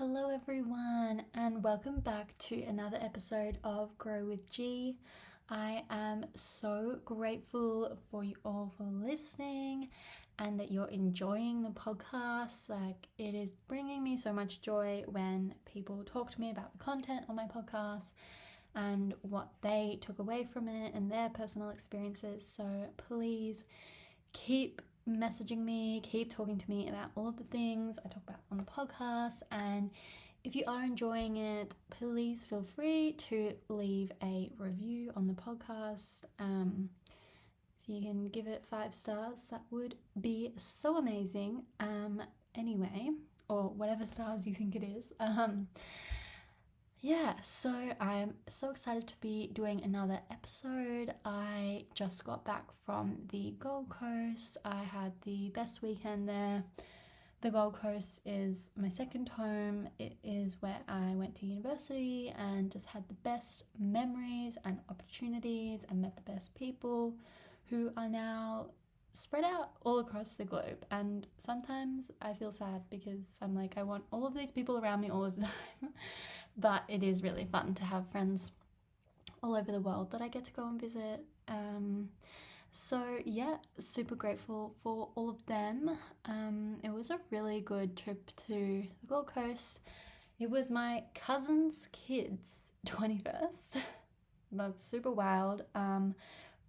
Hello everyone and welcome back to another episode of Grow with G. I am so grateful for you all for listening and that you're enjoying the podcast. It is bringing me so much joy when people talk to me about the content on my podcast and what they took away from it and their personal experiences. So please keep messaging me, keep talking to me about all of the things I talk about on the podcast, and if you are enjoying it, please feel free to leave a review on the podcast. If you can give it 5 stars, that would be so amazing. Anyway, or whatever stars you think it is. So I'm so excited to be doing another episode. I just got back from the Gold Coast. I had the best weekend there. The Gold Coast is my second home. It is where I went to university and just had the best memories and opportunities and met the best people who are now spread out all across the globe. And sometimes I feel sad because I'm like, I want all of these people around me all of the time. But it is really fun to have friends all over the world that I get to go and visit. Super grateful for all of them. It was a really good trip to the Gold Coast. It was my cousin's kid's 21st. That's super wild.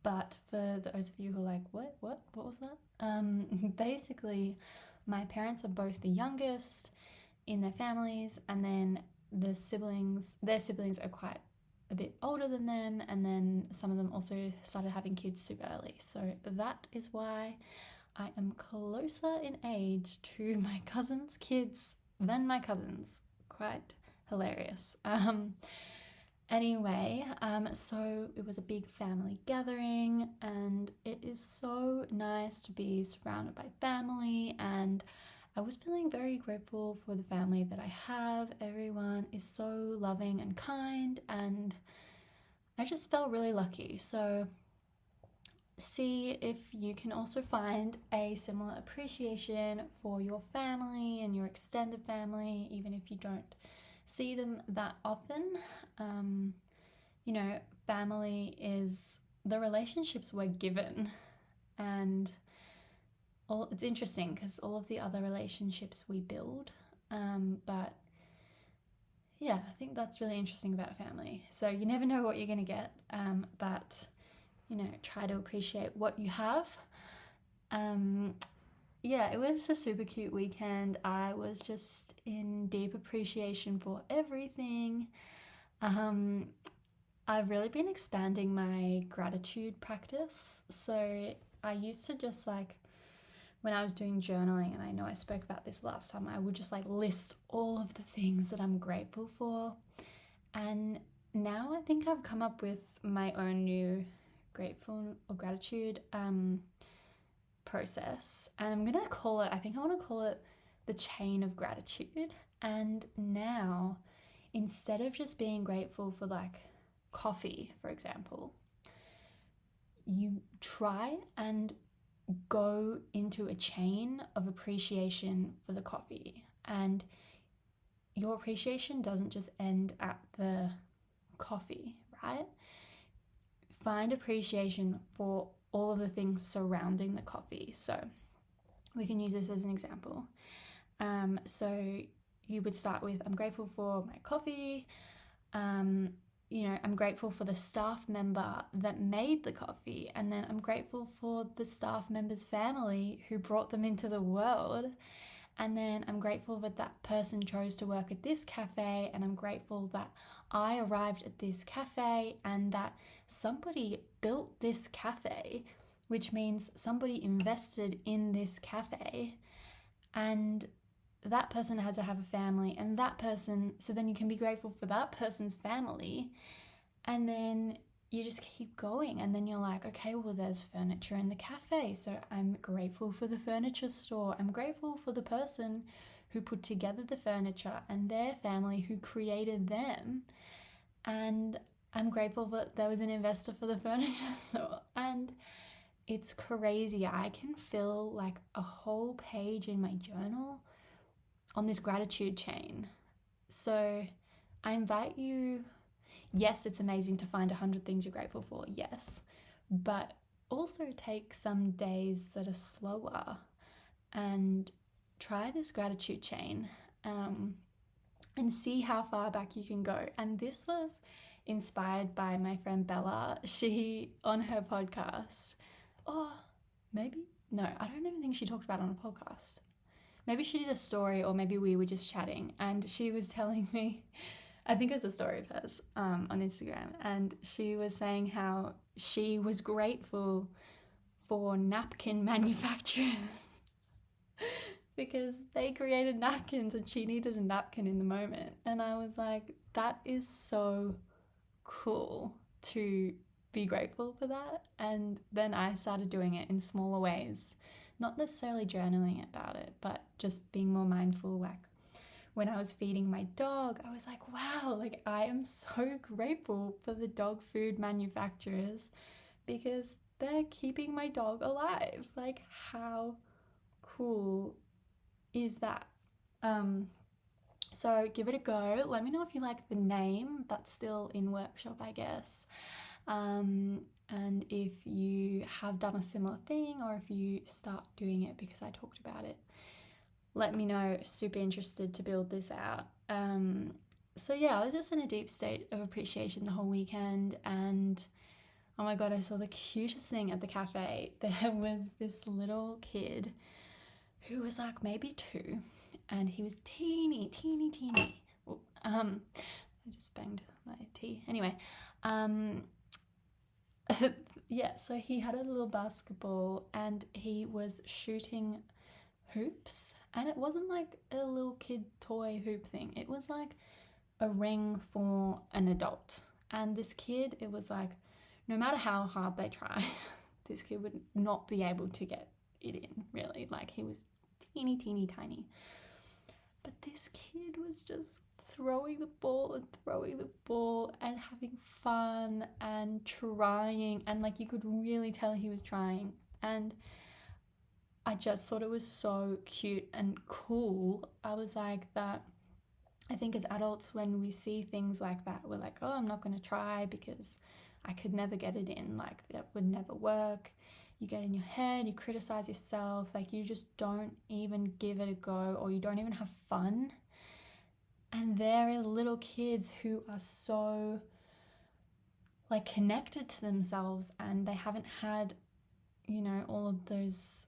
But for those of you who are like, what was that? Basically, my parents are both the youngest in their families, and then their siblings are quite a bit older than them, and then some of them also started having kids super early. So that is why I am closer in age to my cousin's kids than my cousins. Quite hilarious. So it was a big family gathering, and it is so nice to be surrounded by family, and I was feeling very grateful for the family that I have. Everyone is so loving and kind, and I just felt really lucky. So see if you can also find a similar appreciation for your family and your extended family, even if you don't see them that often. Family is the relationships we're given, and it's interesting because all of the other relationships we build, but yeah, I think that's really interesting about family. So you never know what you're going to get, but try to appreciate what you have. It was a super cute weekend. I was just in deep appreciation for everything. I've really been expanding my gratitude practice. So I used to just when I was doing journaling, and I know I spoke about this last time, I would just list all of the things that I'm grateful for. And now I think I've come up with my own new grateful or gratitude process. And I want to call it the chain of gratitude. And now, instead of just being grateful for coffee, for example, you try and go into a chain of appreciation for the coffee, and your appreciation doesn't just end at the coffee, right? Find appreciation for all of the things surrounding the coffee. So we can use this as an example. So you would start with, I'm grateful for my coffee. I'm grateful for the staff member that made the coffee, and then I'm grateful for the staff member's family who brought them into the world, and then I'm grateful that that person chose to work at this cafe, and I'm grateful that I arrived at this cafe and that somebody built this cafe, which means somebody invested in this cafe, and that person had to have a family, and that person, so then you can be grateful for that person's family, and then you just keep going, and then you're like, okay, well, there's furniture in the cafe, so I'm grateful for the furniture store. I'm grateful for the person who put together the furniture and their family who created them, and I'm grateful that there was an investor for the furniture store. And it's crazy. I can fill a whole page in my journal on this gratitude chain. So I invite you, yes, it's amazing to find 100 things you're grateful for, yes, but also take some days that are slower and try this gratitude chain, and see how far back you can go. And this was inspired by my friend Bella. She, on her podcast, oh, maybe, no, I don't even think she talked about it on a podcast. Maybe she did a story, or maybe we were just chatting, and she was telling me, I think it was a story of hers on Instagram, and she was saying how she was grateful for napkin manufacturers because they created napkins and she needed a napkin in the moment. And I was like, that is so cool to be grateful for that. And then I started doing it in smaller ways, not necessarily journaling about it, but just being more mindful. Like when I was feeding my dog, I was like, wow, like I am so grateful for the dog food manufacturers because they're keeping my dog alive. Like how cool is that? So give it a go. Let me know if you like the name. That's still in workshop, I guess. And if you have done a similar thing, or if you start doing it because I talked about it, let me know. Super interested to build this out. So yeah, I was just in a deep state of appreciation the whole weekend, and oh my God, I saw the cutest thing at the cafe. There was this little kid who was like maybe 2, and he was teeny. Oh, I just banged my tea. Anyway, yeah, so he had a little basketball and he was shooting hoops, and it wasn't like a little kid toy hoop thing. It was like a ring for an adult. And this kid, it was like, no matter how hard they tried, this kid would not be able to get it in, really. Like he was teeny tiny. But this kid was just throwing the ball and having fun and trying, and like you could really tell he was trying. And I just thought it was so cute and cool. I was like, that I think as adults, when we see things like that, we're like, oh, I'm not going to try because I could never get it in, like that would never work. You get in your head, you criticize yourself, like you just don't even give it a go, or you don't even have fun. And there are little kids who are so like connected to themselves, and they haven't had, all of those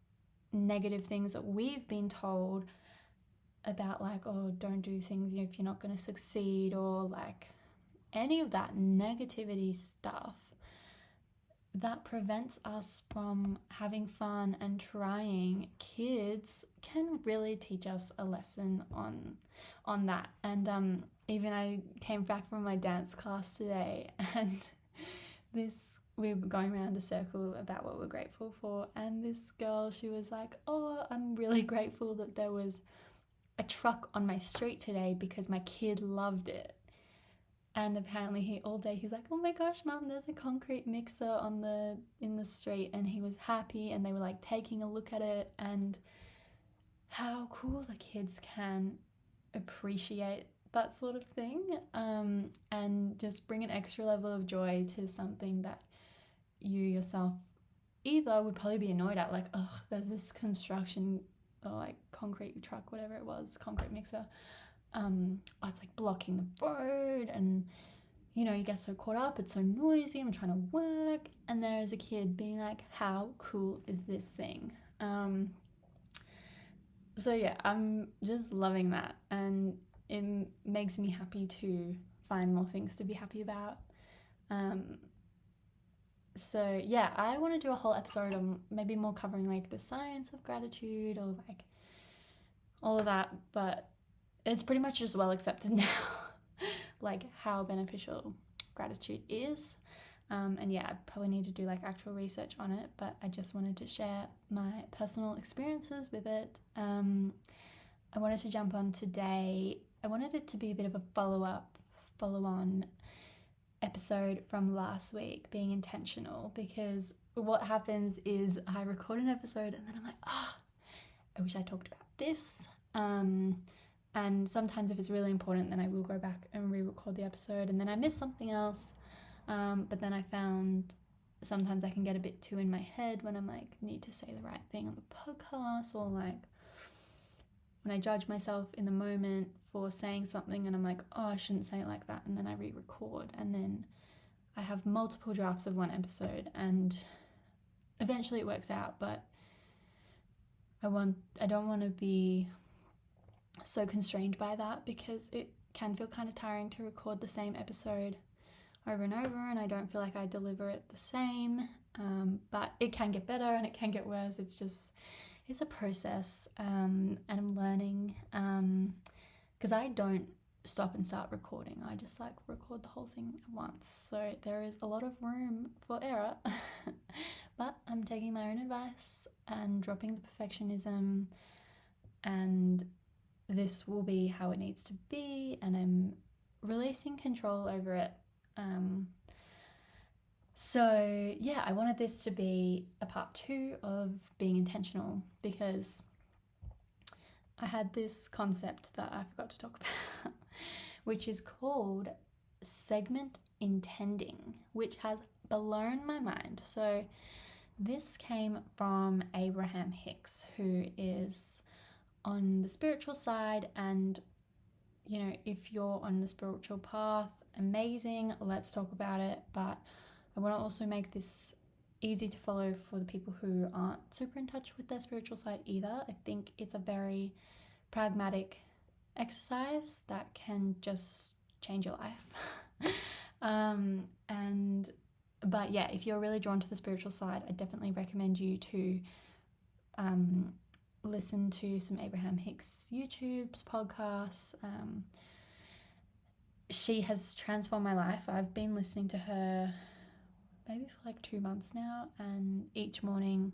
negative things that we've been told about, like, oh, don't do things if you're not going to succeed, or like any of that negativity stuff that prevents us from having fun and trying. Kids can really teach us a lesson on that. And even I came back from my dance class today, and we were going around a circle about what we're grateful for, and this girl, she was like, oh, I'm really grateful that there was a truck on my street today because my kid loved it. And apparently he's like, oh my gosh, Mum, there's a concrete mixer in the street, and he was happy, and they were like taking a look at it. And how cool the kids can appreciate that sort of thing, and just bring an extra level of joy to something that you yourself either would probably be annoyed at, like, oh, there's this construction or like concrete truck, whatever it was, concrete mixer. It's like blocking the road, and you get so caught up, it's so noisy, I'm trying to work, and there is a kid being like, how cool is this thing? So yeah, I'm just loving that, and it makes me happy to find more things to be happy about. So yeah, I want to do a whole episode on maybe more covering like the science of gratitude, or like all of that, but it's pretty much just well accepted now, like how beneficial gratitude is. And yeah, I probably need to do like actual research on it, but I just wanted to share my personal experiences with it. I wanted to jump on today. I wanted it to be a bit of a follow-on episode from last week, being intentional, because what happens is I record an episode and then I'm like, I wish I talked about this. And sometimes if it's really important, then I will go back and re-record the episode, and then I miss something else. But then I found sometimes I can get a bit too in my head when I'm like, need to say the right thing on the podcast, or like when I judge myself in the moment for saying something and I'm like, oh, I shouldn't say it like that, and then I re-record, and then I have multiple drafts of one episode, and eventually it works out. But I don't want to be so constrained by that, because it can feel kind of tiring to record the same episode over and over, and I don't feel like I deliver it the same. But it can get better and it can get worse. It's a process, and I'm learning, because I don't stop and start recording. I just like record the whole thing at once. So there is a lot of room for error, but I'm taking my own advice and dropping the perfectionism, and this will be how it needs to be, and I'm releasing control over it. So yeah, I wanted this to be a part 2 of being intentional, because I had this concept that I forgot to talk about, which is called segment intending, which has blown my mind. So this came from Abraham Hicks, who is on the spiritual side, and you know, if you're on the spiritual path, amazing, let's talk about it. But I want to also make this easy to follow for the people who aren't super in touch with their spiritual side either. I think it's a very pragmatic exercise that can just change your life. But yeah, if you're really drawn to the spiritual side, I definitely recommend you to listen to some Abraham Hicks YouTube's podcasts. She has transformed my life. I've been listening to her maybe for like 2 months now, and each morning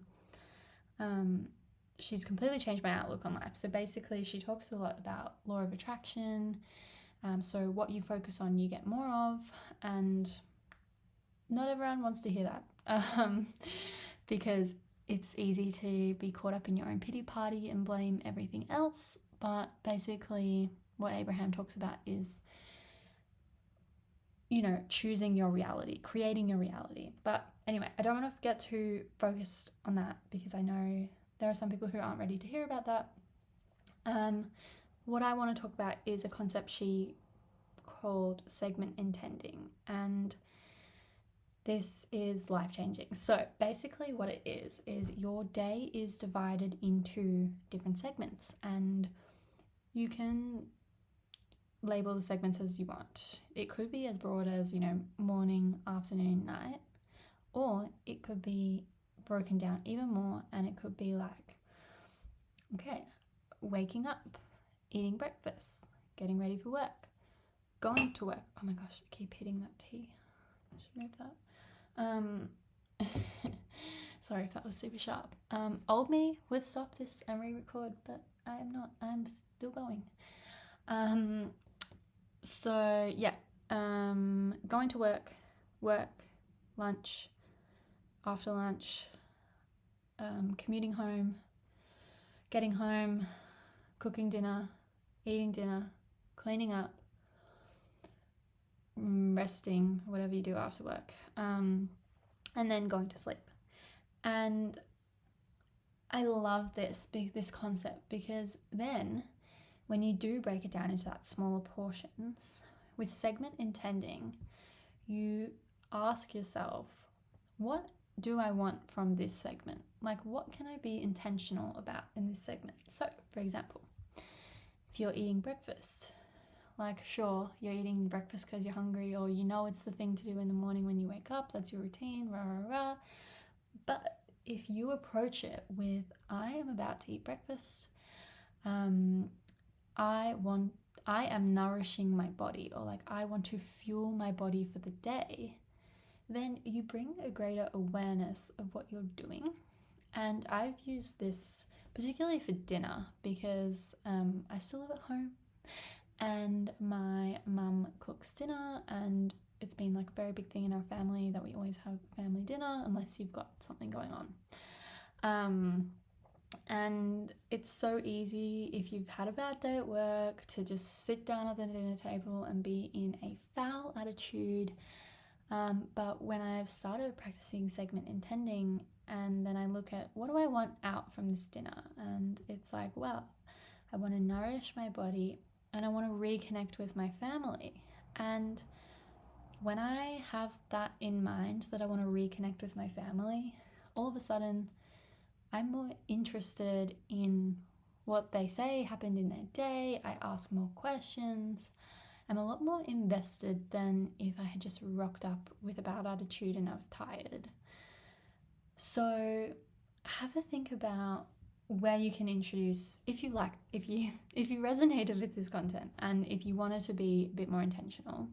she's completely changed my outlook on life. So basically she talks a lot about law of attraction, so what you focus on you get more of, and not everyone wants to hear that, because it's easy to be caught up in your own pity party and blame everything else. But basically what Abraham talks about is, you know, choosing your reality, creating your reality. But anyway, I don't want to get too focused on that, because I know there are some people who aren't ready to hear about that. What I want to talk about is a concept she called segment intending, and this is life-changing. So basically what it is your day is divided into different segments, and you can label the segments as you want. It could be as broad as, you know, morning, afternoon, night, or it could be broken down even more, and it could be like, okay, waking up, eating breakfast, getting ready for work, going to work. Oh my gosh, I keep hitting that T. I should move that. Sorry if that was super sharp. Old me would stop this and re-record, but I am not. I'm still going. So yeah, going to work, lunch, after lunch, commuting home, getting home, cooking dinner, eating dinner, cleaning up, resting, whatever you do after work, and then going to sleep. And I love this concept, because then when you do break it down into that smaller portions, with segment intending, you ask yourself, what do I want from this segment? Like, what can I be intentional about in this segment? So, for example, if you're eating breakfast, like, sure, you're eating breakfast because you're hungry, or you know it's the thing to do in the morning when you wake up, that's your routine, rah, rah, rah. But if you approach it with, I am about to eat breakfast, I am nourishing my body, or like, I want to fuel my body for the day, then you bring a greater awareness of what you're doing. And I've used this particularly for dinner, because I still live at home, and my mum cooks dinner, and it's been like a very big thing in our family that we always have family dinner unless you've got something going on. And it's so easy if you've had a bad day at work to just sit down at the dinner table and be in a foul attitude. But when I've started practicing segment intending, and then I look at what do I want out from this dinner, and it's like, well, I want to nourish my body and I want to reconnect with my family. And when I have that in mind, that I want to reconnect with my family, all of a sudden I'm more interested in what they say happened in their day. I ask more questions. I'm a lot more invested than if I had just rocked up with a bad attitude and I was tired. So have a think about where you can introduce, if you resonated with this content and if you wanted to be a bit more intentional,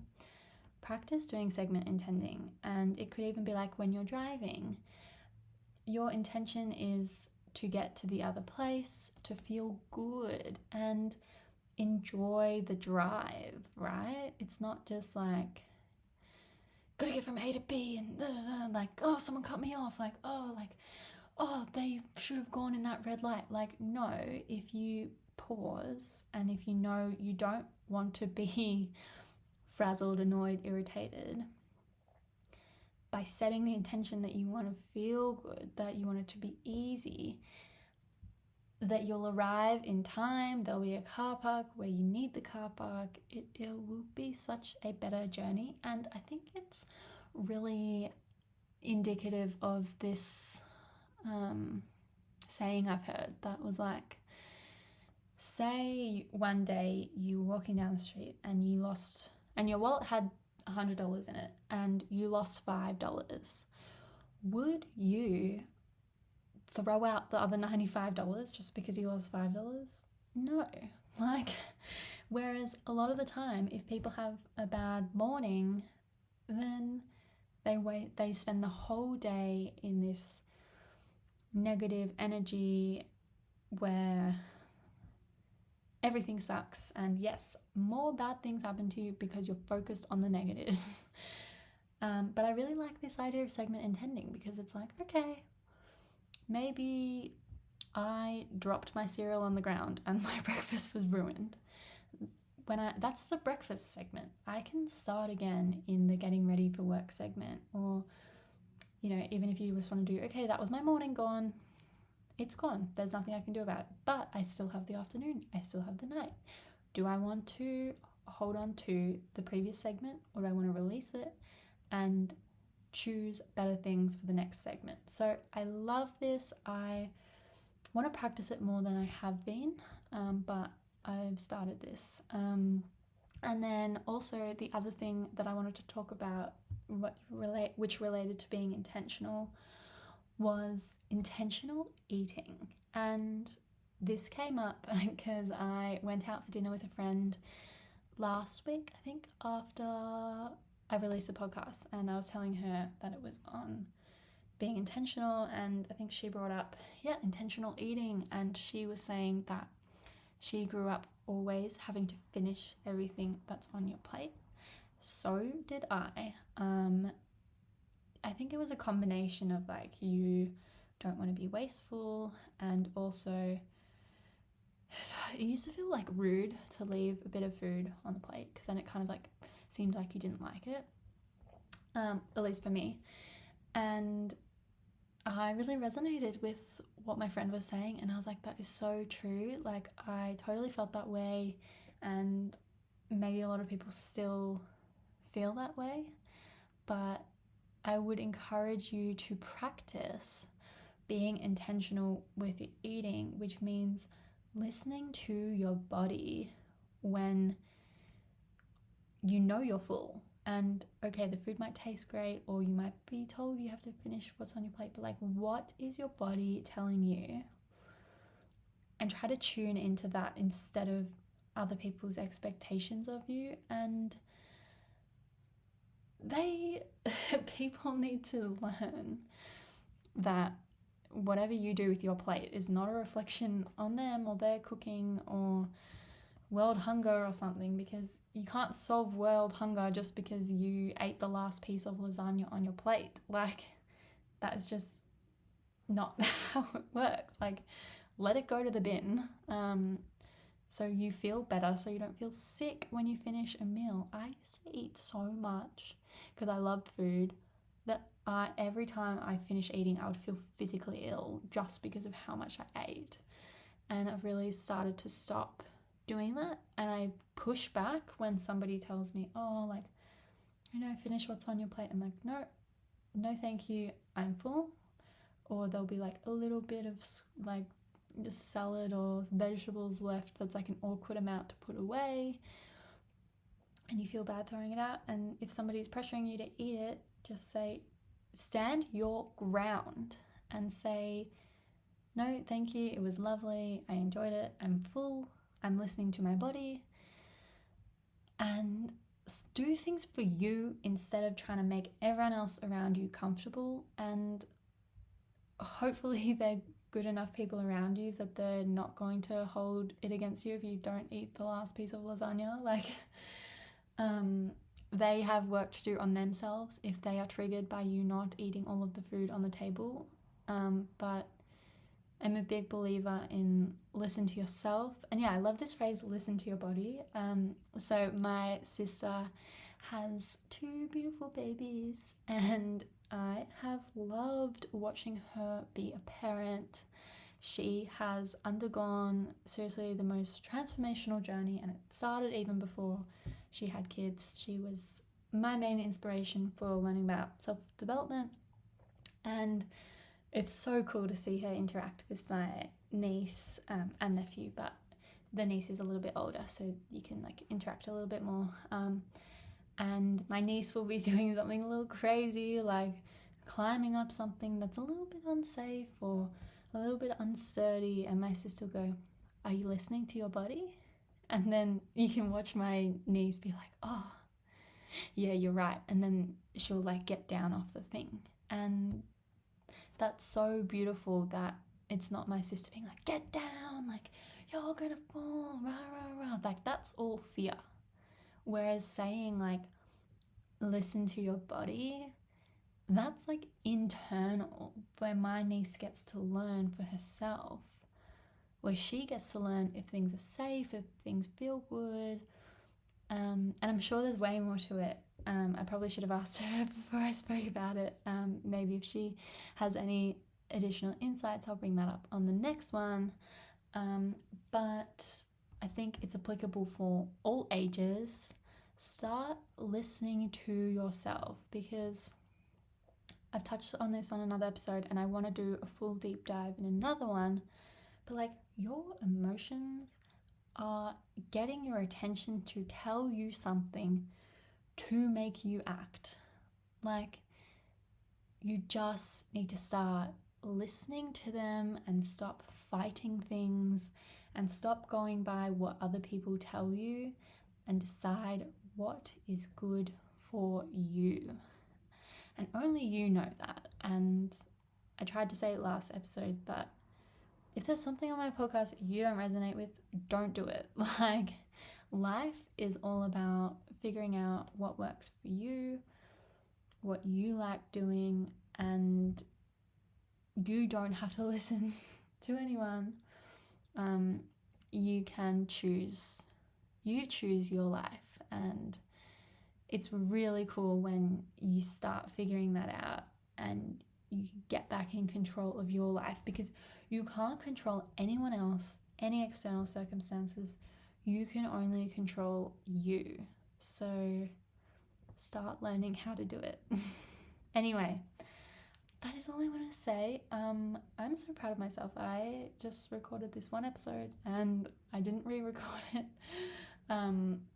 practice doing segment intending. And it could even be like when you're driving, your intention is to get to the other place, to feel good and enjoy the drive, right? It's not just like, gotta get from A to B and like, oh, someone cut me off, like, oh, they should have gone in that red light. Like, no, if you pause and if you know you don't want to be frazzled, annoyed, irritated, by setting the intention that you want to feel good, that you want it to be easy, that you'll arrive in time, there'll be a car park where you need the car park, it will be such a better journey. And I think it's really indicative of this saying I've heard that was like, say one day you were walking down the street and your wallet had $100 in it and you lost $5. Would you throw out the other $95 just because you lost $5? No. Like, whereas a lot of the time, if people have a bad morning, then they spend the whole day in this negative energy where everything sucks, and yes, more bad things happen to you because you're focused on the negatives. But I really like this idea of segment intending because it's like, okay, maybe I dropped my cereal on the ground and my breakfast was ruined. That's the breakfast segment. I can start again in the getting ready for work segment, or, even if you just want to do, okay, that was my morning gone. It's gone. There's nothing I can do about it. But I still have the afternoon. I still have the night. Do I want to hold on to the previous segment, or do I want to release it and choose better things for the next segment? So I love this. I want to practice it more than I have been, but I've started this. And then also the other thing that I wanted to talk about, which related to being intentional, was intentional eating. And this came up because I went out for dinner with a friend last week, I think, after I released the podcast, and I was telling her that it was on being intentional, and I think she brought up, intentional eating, and she was saying that she grew up always having to finish everything that's on your plate. So did I. I think it was a combination of like, you don't want to be wasteful, and also it used to feel like rude to leave a bit of food on the plate because then it kind of like seemed like you didn't like it, at least for me. And I really resonated with what my friend was saying, and I was like, that is so true. Like, I totally felt that way, and maybe a lot of people still feel that way, but I would encourage you to practice being intentional with your eating, which means listening to your body when you know you're full. And okay, the food might taste great, or you might be told you have to finish what's on your plate, but like, what is your body telling you? And try to tune into that instead of other people's expectations of you. And people need to learn that whatever you do with your plate is not a reflection on them or their cooking or world hunger or something, because you can't solve world hunger just because you ate the last piece of lasagna on your plate. Like, that is just not how it works. Like, let it go to the bin. So you feel better, so you don't feel sick when you finish a meal. I used to eat so much because I love food that every time I finish eating, I would feel physically ill just because of how much I ate. And I've really started to stop doing that. And I push back when somebody tells me, oh, like, finish what's on your plate. I'm like, no, thank you, I'm full. Or there'll be like a little bit of like just salad or vegetables left that's like an awkward amount to put away, and you feel bad throwing it out. And if somebody's pressuring you to eat it, just say, stand your ground and say, no, thank you, it was lovely, I enjoyed it, I'm full, I'm listening to my body. And do things for you instead of trying to make everyone else around you comfortable. And hopefully they're good enough people around you that they're not going to hold it against you if you don't eat the last piece of lasagna. Like, they have work to do on themselves if they are triggered by you not eating all of the food on the table. But I'm a big believer in listen to yourself. And yeah, I love this phrase, listen to your body. So my sister has 2 beautiful babies, and I have loved watching her be a parent. She has undergone seriously the most transformational journey, and it started even before she had kids. She was my main inspiration for learning about self-development, and it's so cool to see her interact with my niece and nephew, but the niece is a little bit older, so you can like interact a little bit more. And my niece will be doing something a little crazy, like climbing up something that's a little bit unsafe or a little bit unsturdy, and my sister will go, are you listening to your body? And then you can watch my niece be like, oh, yeah, you're right. And then she'll like get down off the thing. And that's so beautiful that it's not my sister being like, get down, like, you're gonna fall, rah, rah, rah. Like, that's all fear. Whereas saying like, listen to your body, that's like internal, where my niece gets to learn for herself, where she gets to learn if things are safe, if things feel good. And I'm sure there's way more to it. I probably should have asked her before I spoke about it. Maybe if she has any additional insights, I'll bring that up on the next one. But I think it's applicable for all ages. Start listening to yourself, because I've touched on this on another episode and I want to do a full deep dive in another one. But like, your emotions are getting your attention to tell you something to make you act. Like, you just need to start listening to them and stop fighting things and stop going by what other people tell you and decide what is good for you. And only you know that. And I tried to say it last episode, but if there's something on my podcast you don't resonate with, don't do it. Like, life is all about figuring out what works for you, what you like doing, and you don't have to listen to anyone. You can choose. You choose your life, and it's really cool when you start figuring that out and you get back in control of your life, because you can't control anyone else, any external circumstances. You can only control you. So start learning how to do it. Anyway, that is all I want to say. I'm so proud of myself. I just recorded this one episode and I didn't re-record it.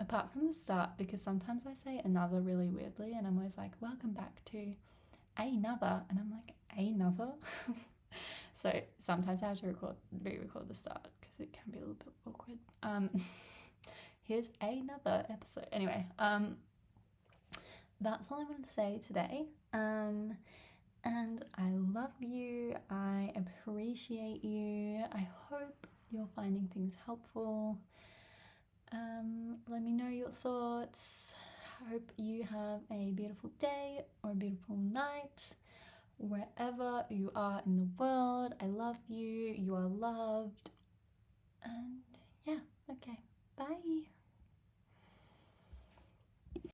Apart from the start, because sometimes I say another really weirdly and I'm always like, welcome back to another, and I'm like, another. So sometimes I have to re-record the start because it can be a little bit awkward. Here's another episode. Anyway, that's all I wanted to say today. And I love you. I appreciate you. I hope you're finding things helpful. Let me know your thoughts. Hope you have a beautiful day or a beautiful night, wherever you are in the world. I love you. You are loved. And yeah, okay. Bye.